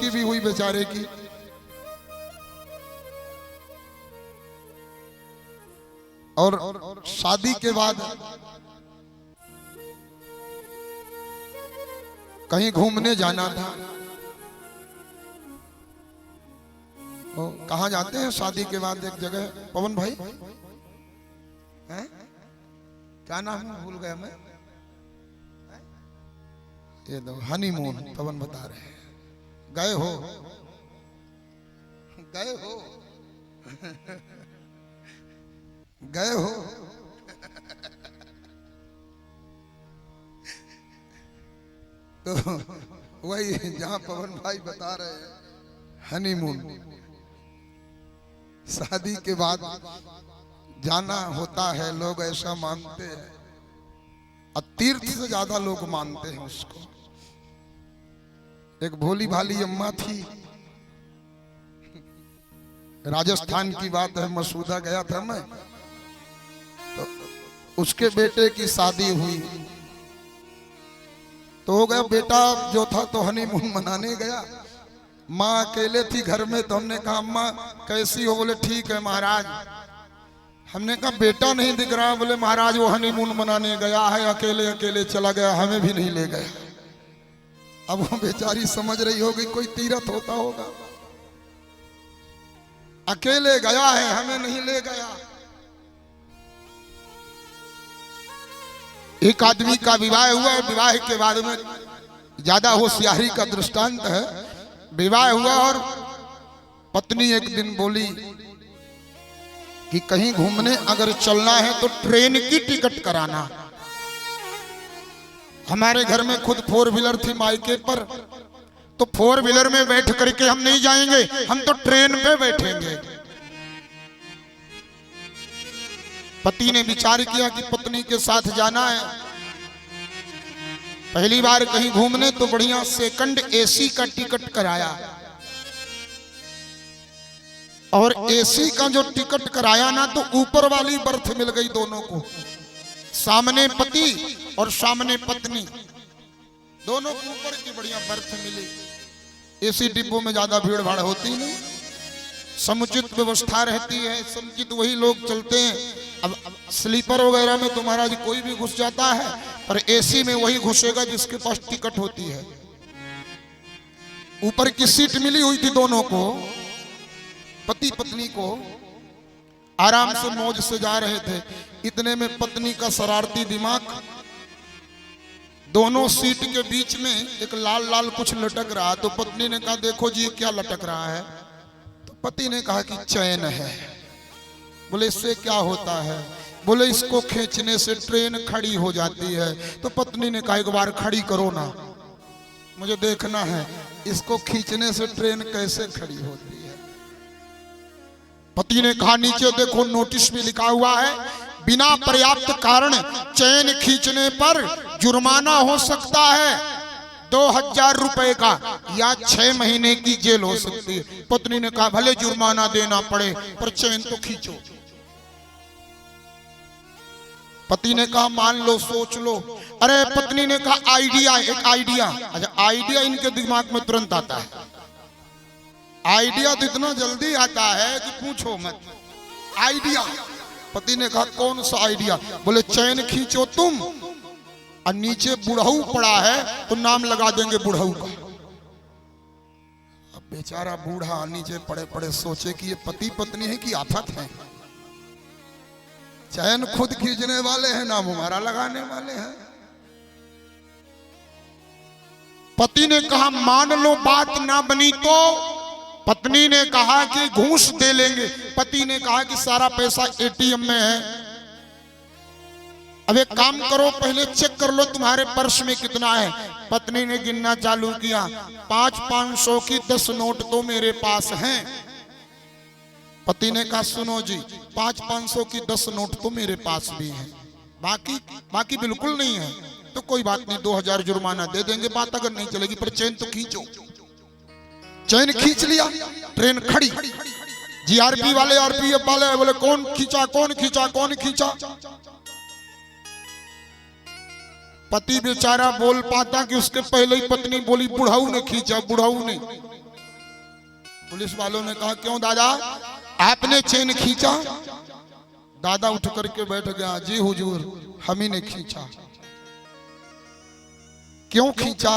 उसकी भी हुई बेचारे की। और शादी के बाद कहीं घूमने जाना था। कहाँ जाते हैं शादी के बाद? एक जगह, पवन भाई हैं? क्या नाम है, भूल गया मैं। ये दो हनीमून पवन बता रहे हैं। गए हो? गए हो? गए हो? तो वही जहां पवन भाई बता रहे हैं, हनीमून शादी के बाद जाना होता है, लोग ऐसा मानते हैं। और तीर्थ से ज्यादा लोग मानते हैं उसको। एक भोली भाली अम्मा थी, राजस्थान की बात है, मसूदा गया था मैं, तो उसके बेटे की शादी हुई। तो हो गया, बेटा जो था तो हनीमून मनाने गया, माँ अकेले थी घर में। तो हमने कहा अम्मा कैसी हो? बोले ठीक है महाराज। हमने कहा बेटा नहीं दिख रहा। बोले महाराज वो हनीमून मनाने गया है, अकेले अकेले चला गया, हमें भी नहीं ले गया। अब वो बेचारी समझ रही होगी कोई तीरथ होता होगा, अकेले गया है, हमें नहीं ले गया। एक आदमी का विवाह हुआ, विवाह के बाद में ज्यादा होशियारी का दृष्टांत है। विवाह हुआ और पत्नी एक दिन बोली कि कहीं घूमने अगर चलना है तो ट्रेन की टिकट कराना। हमारे घर में खुद 4 व्हीलर थी मायके पर, तो 4 व्हीलर में बैठ करके हम नहीं जाएंगे, हम तो ट्रेन पे बैठेंगे। पति ने विचार किया कि पत्नी के साथ जाना है, पहली बार कहीं घूमने, तो बढ़िया सेकंड एसी का टिकट कराया। और एसी का जो टिकट कराया ना, तो ऊपर वाली बर्थ मिल गई दोनों को। सामने पति और सामने पत्नी, दोनों को ऊपर की बढ़िया बर्थ मिली। एसी डिब्बों में ज्यादा भीड़ भाड़ होती नहीं, समुचित व्यवस्था रहती है, समुचित वही लोग चलते हैं। अब स्लीपर वगैरह में तो महाराज कोई भी घुस जाता है, पर एसी में वही घुसेगा जिसके पास टिकट होती है। ऊपर की सीट मिली हुई थी दोनों को, पति पत्नी को, आराम से मौज से जा रहे थे। इतने में पत्नी का शरारती दिमाग, दोनों सीट के बीच में एक लाल लाल कुछ लटक रहा। तो पत्नी ने कहा देखो जी क्या लटक रहा है? तो पति ने कहा कि चैन है। बोले इससे क्या होता है? बोले इसको खींचने से ट्रेन खड़ी हो जाती है। तो पत्नी ने कहा एक बार खड़ी करो ना, मुझे देखना है इसको खींचने से ट्रेन कैसे खड़ी होती है। पति ने कहा नीचे देखो नोटिस में लिखा हुआ है, बिना पर्याप्त कारण चैन खींचने पर जुर्माना हो सकता है 2000 रुपए का या 6 महीने की जेल हो सकती है। पत्नी ने कहा भले जुर्माना देना पड़े पर चैन तो खींचो। पति ने कहा मान लो सोच लो। अरे पत्नी ने कहा आइडिया, एक आइडिया। अच्छा आइडिया इनके दिमाग में तुरंत आता है, आइडिया तो इतना जल्दी आता है कि पूछो मत। आइडिया, पति ने कहा कौन सा आइडिया? बोले चैन खींचो तुम और नीचे बुढ़ऊ पड़ा है तो नाम लगा देंगे बुढ़ऊ का। अब बेचारा बूढ़ा नीचे पड़े पड़े सोचे कि ये पति पत्नी है कि आफत है। चैन खुद खींचने वाले हैं, नाम हमारा लगाने वाले हैं। पति ने कहा मान लो बात ना बनी तो? पत्नी ने कहा कि घूस दे लेंगे। पति ने कहा कि सारा पैसा एटीएम में है, अब एक काम करो पहले चेक कर लो तुम्हारे पर्स में कितना है। पत्नी ने गिनना चालू किया, 500 की 10 नोट तो मेरे पास हैं। पति ने कहा सुनो जी 500 की 10 नोट तो मेरे पास भी हैं, बाकी बिल्कुल नहीं है। तो कोई बात नहीं 2000 जुर्माना दे देंगे, बात अगर नहीं चलेगी, पर चैन तो खींचो। चैन खींच लिया, ट्रेन खड़ी। जीआरपी वाले आरपीएफ वाले बोले कौन खींचा कौन खींचा कौन खींचा? पति बेचारा बोल पाता कि उसके पहले ही पत्नी बोली बुढ़ऊ ने खींचा, बुढ़ऊ ने। पुलिस वालों ने कहा क्यों दादा आपने चेन खींचा? दादा उठ करके बैठ गया, जी हुजूर हम ही ने खींचा। क्यों खींचा?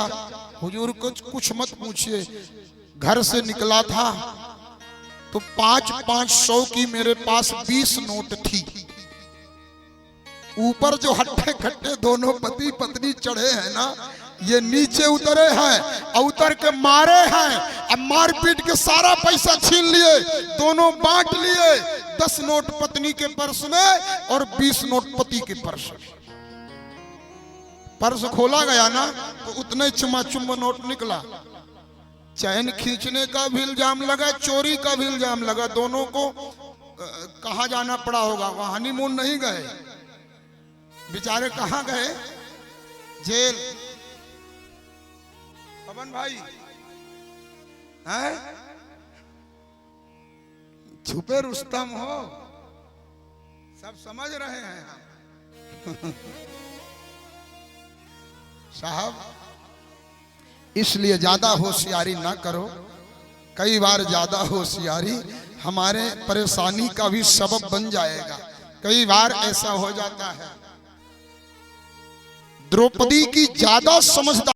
हुजूर कुछ मत पूछिए, घर से निकला था तो 500 की मेरे पास 20 नोट थी। ऊपर जो हट्टे खट्टे दोनों पति पत्नी चढ़े हैं ना, ये नीचे उतरे हैं और उतर के मारे हैं, अब मारपीट के सारा पैसा छीन लिए, दोनों बांट लिए। 10 नोट पत्नी के पर्स में और 20 नोट पति के पर्स में। पर्स खोला गया ना तो उतने चुम्मा नोट निकला। चैन खींचने का भी इल्जाम लगा, चोरी का भी इल्जाम लगा। दोनों को कहाँ जाना पड़ा होगा, वहां हनीमून नहीं गए, बेचारे कहाँ गए? जेल। पवन भाई हैं? छुपे रुस्तम हो, सब समझ रहे हैं साहब। इसलिए ज्यादा होशियारी ना करो। कई बार ज्यादा होशियारी हमारे परेशानी का भी सबब बन जाएगा। कई बार ऐसा हो जाता है। द्रौपदी की ज्यादा समझदारी